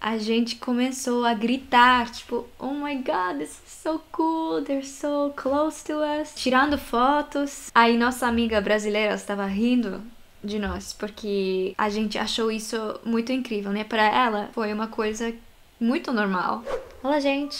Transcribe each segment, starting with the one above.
a gente começou a gritar, tipo, oh my god, this is so cool, they're so close to us. Tirando fotos. Aí nossa amiga brasileira estava rindo de nós, porque a gente achou isso muito incrível, né? Para ela foi uma coisa muito normal. Olá, gente!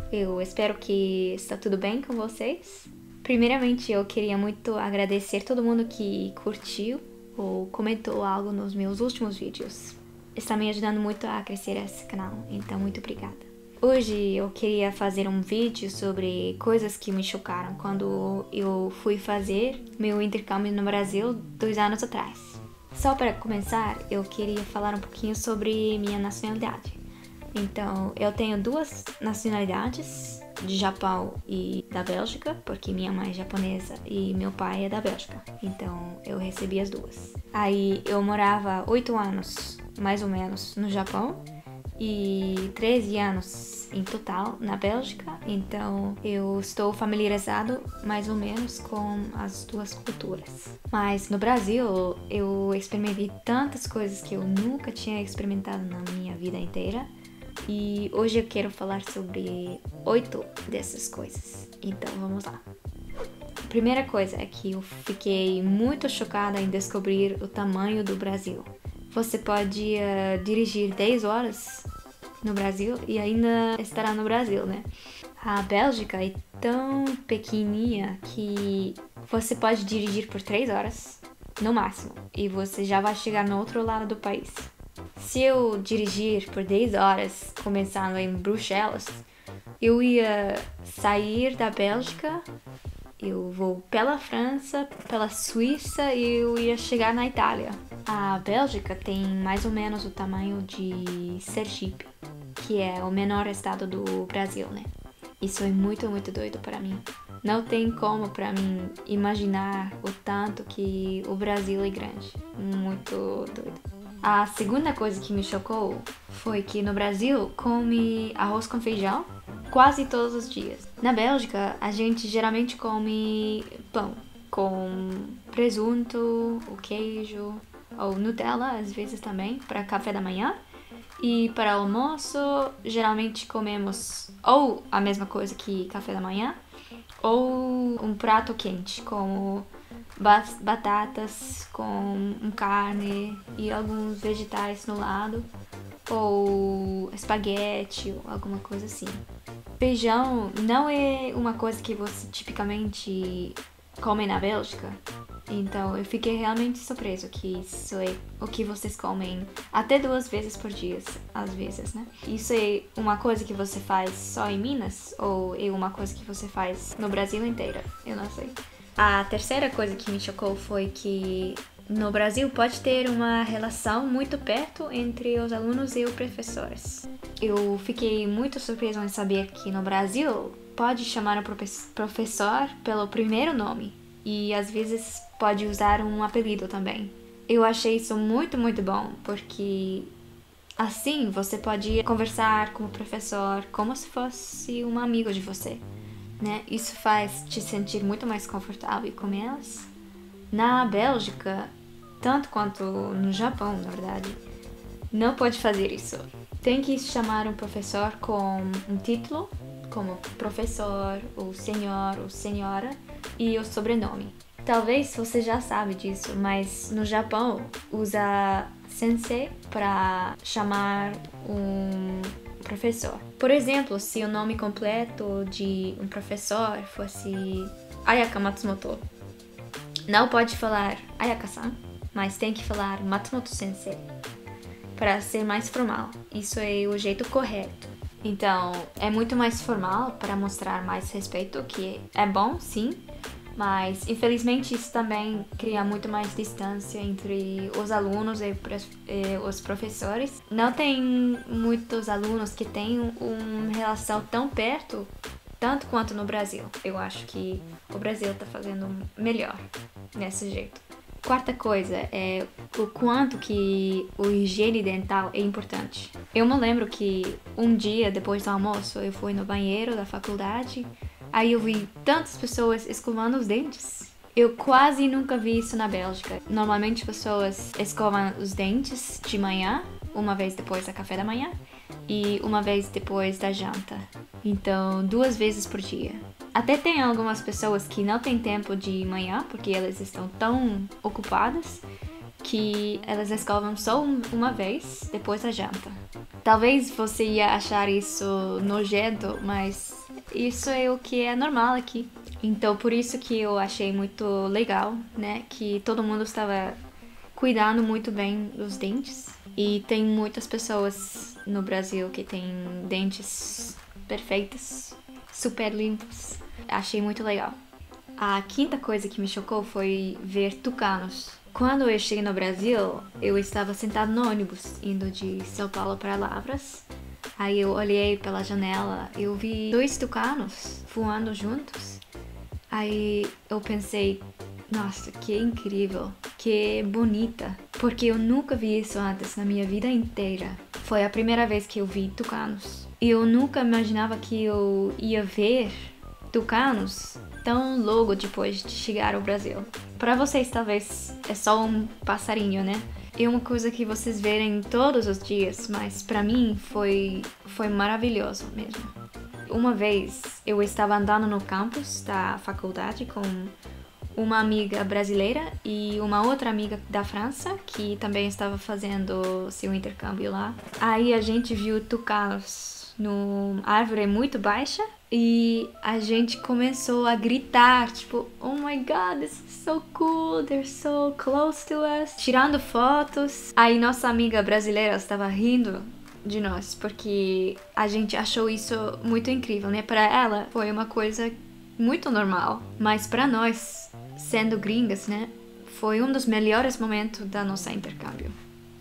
Eu espero que está tudo bem com vocês. Primeiramente, eu queria muito agradecer todo mundo que curtiu ou comentou algo nos meus últimos vídeos. Está me ajudando muito a crescer esse canal, então muito obrigada. Hoje eu queria fazer um vídeo sobre coisas que me chocaram quando eu fui fazer meu intercâmbio no Brasil 2 anos atrás. Só para começar, eu queria falar um pouquinho sobre minha nacionalidade. Então, eu tenho 2 nacionalidades, de Japão e da Bélgica, porque minha mãe é japonesa e meu pai é da Bélgica. Então, eu recebi as 2. Aí, eu morava 8 anos, mais ou menos, no Japão e 13 anos em total na Bélgica. Então, eu estou familiarizado mais ou menos com as 2 culturas. Mas no Brasil, eu experimentei tantas coisas que eu nunca tinha experimentado na minha vida inteira. E hoje eu quero falar sobre 8 dessas coisas. Então vamos lá. A primeira coisa é que eu fiquei muito chocada em descobrir o tamanho do Brasil. Você pode dirigir 10 horas no Brasil e ainda estará no Brasil, né? A Bélgica é tão pequenininha que você pode dirigir por 3 horas no máximo e você já vai chegar no outro lado do país. Se eu dirigir por 10 horas, começando em Bruxelas, eu ia sair da Bélgica, eu vou pela França, pela Suíça e eu ia chegar na Itália. A Bélgica tem mais ou menos o tamanho de Sergipe, que é o menor estado do Brasil, né? Isso é muito, muito doido para mim. Não tem como para mim imaginar o tanto que o Brasil é grande. Muito doido. A segunda coisa que me chocou foi que no Brasil come arroz com feijão quase todos os dias. Na Bélgica, a gente geralmente come pão com presunto, o queijo ou Nutella, às vezes também, para café da manhã. E para almoço, geralmente comemos ou a mesma coisa que café da manhã ou um prato quente, como batatas com carne e alguns vegetais no lado, ou espaguete ou alguma coisa assim. Feijão não é uma coisa que você tipicamente come na Bélgica, então eu fiquei realmente surpreso que isso é o que vocês comem até 2 vezes por dia, às vezes, né? Isso é uma coisa que você faz só em Minas ou é uma coisa que você faz no Brasil inteiro? Eu não sei. A terceira coisa que me chocou foi que no Brasil pode ter uma relação muito perto entre os alunos e os professores. Eu fiquei muito surpresa em saber que no Brasil pode chamar o professor pelo primeiro nome e às vezes pode usar um apelido também. Eu achei isso muito, muito bom, porque assim você pode conversar com o professor como se fosse um amigo de você. Né? Isso faz te sentir muito mais confortável com elas. Na Bélgica, tanto quanto no Japão, na verdade, não pode fazer isso. Tem que chamar um professor com um título, como professor, ou senhor, ou senhora, e o sobrenome. Talvez você já sabe disso, mas no Japão usa sensei para chamar um professor. Por exemplo, se o nome completo de um professor fosse Ayaka Matsumoto, não pode falar Ayaka-san, mas tem que falar Matsumoto Sensei para ser mais formal. Isso é o jeito correto. Então, é muito mais formal para mostrar mais respeito, que é bom, sim, mas infelizmente isso também cria muito mais distância entre os alunos e os professores. Não tem muitos alunos que têm uma relação tão perto, tanto quanto no Brasil. Eu acho que o Brasil está fazendo melhor nesse jeito. Quarta coisa é o quanto que o higiene dental é importante. Eu me lembro que um dia depois do almoço eu fui no banheiro da faculdade. Aí eu vi tantas pessoas escovando os dentes. Eu quase nunca vi isso na Bélgica. Normalmente pessoas escovam os dentes de manhã uma vez depois do café da manhã e uma vez depois da janta. Então, 2 vezes por dia. Até tem algumas pessoas que não têm tempo de manhã, porque elas estão tão ocupadas, que elas escovam só uma vez depois da janta. Talvez você ia achar isso nojento, mas isso é o que é normal aqui. Então, por isso que eu achei muito legal, né? Que todo mundo estava cuidando muito bem dos dentes. E tem muitas pessoas no Brasil que têm dentes perfeitos, super limpos. Achei muito legal. A quinta coisa que me chocou foi ver tucanos. Quando eu cheguei no Brasil, eu estava sentado no ônibus, indo de São Paulo para Lavras. Aí eu olhei pela janela, eu vi 2 tucanos voando juntos. Aí eu pensei, nossa, que incrível, que bonita. Porque eu nunca vi isso antes na minha vida inteira. Foi a primeira vez que eu vi tucanos. E eu nunca imaginava que eu ia ver tucanos tão logo depois de chegar ao Brasil. Para vocês talvez é só um passarinho, né? É uma coisa que vocês verem todos os dias, mas para mim foi maravilhoso mesmo. Uma vez eu estava andando no campus da faculdade com uma amiga brasileira e uma outra amiga da França que também estava fazendo seu intercâmbio lá. Aí a gente viu tucanos numa árvore muito baixa e a gente começou a gritar, tipo, oh my god, this is so cool, they're so close to us, tirando fotos. Aí nossa amiga brasileira estava rindo de nós, porque a gente achou isso muito incrível, né? Para ela foi uma coisa muito normal, mas para nós, sendo gringas, né, foi um dos melhores momentos da nossa intercâmbio.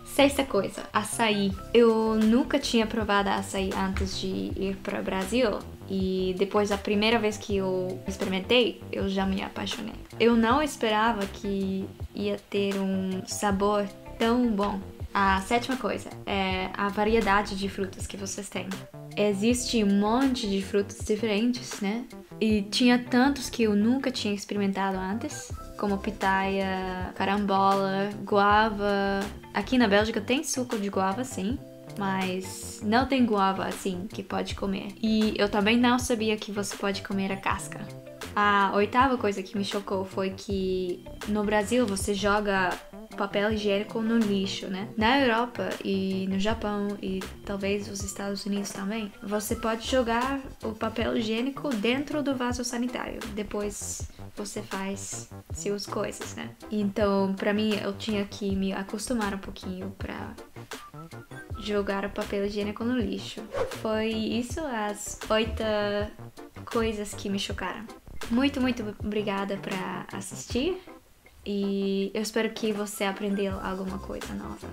Sexta coisa, açaí. Eu nunca tinha provado açaí antes de ir para o Brasil e depois da primeira vez que eu experimentei, eu já me apaixonei. Eu não esperava que ia ter um sabor tão bom. A sétima coisa é a variedade de frutas que vocês têm. Existe um monte de frutas diferentes, né? E tinha tantos que eu nunca tinha experimentado antes, como pitaia, carambola, guava. Aqui na Bélgica tem suco de guava, sim, mas não tem guava assim que pode comer. E eu também não sabia que você pode comer a casca. A oitava coisa que me chocou foi que no Brasil você joga papel higiênico no lixo, né? Na Europa e no Japão e talvez nos Estados Unidos também, você pode jogar o papel higiênico dentro do vaso sanitário. Depois você faz suas coisas, né? Então, pra mim, eu tinha que me acostumar um pouquinho pra jogar o papel higiênico no lixo. Foi isso, as 8 coisas que me chocaram. Muito, muito obrigada por assistir e eu espero que você aprendeu alguma coisa nova.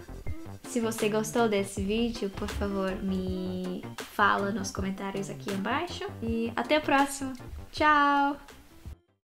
Se você gostou desse vídeo, por favor, me fala nos comentários aqui embaixo e até a próxima. Tchau!